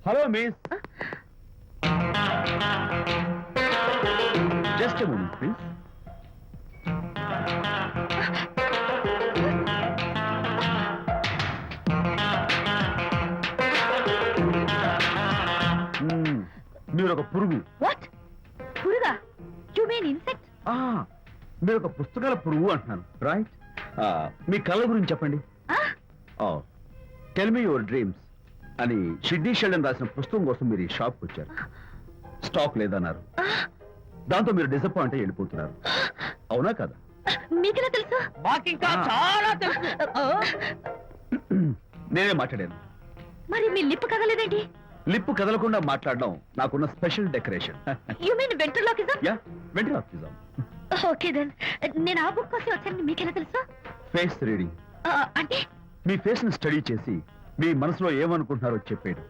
Hello miss, just a moment please. మీరు ఒక పురుగు. వాట్? పురుగా? You mean insect? మీరు ఒక పుస్తకాల పురుగు అంటున్నాను, రైట్? మీ కళ గురించి చెప్పండి. టెల్ మీ యువర్ డ్రీమ్స్ అని షిడ్నీ షెల్డన్ రాసిన పుస్తకం కోసం మీరు ఈ షాప్కి వచ్చారు. స్టాక్ లేదన్నారు. దాంతో మీరు డిసప్పాయింట్ అయ్యి వెళ్ళిపోతున్నారు, అవునా కదా? మీకెలా తెలుసు? మాకింకా చాలా తెలుసు. నేనే మాట్లాడాను. మరి మీ లిప్ కదలేదేంటి? లిప్పు కదలకుండా మాట్లాడడం నాకున్న special decoration. You mean ventriloquism? Yeah, ventriloquism. Okay then. నేను ఆ బుక్ కోసం వచ్చానని మీకెలా తెలుసు? Face reading. అంటే మీ ఫేస్ ని స్టడీ చేసి మీ మనసులో ఏమనుకుంటున్నారో చెప్పేయడం.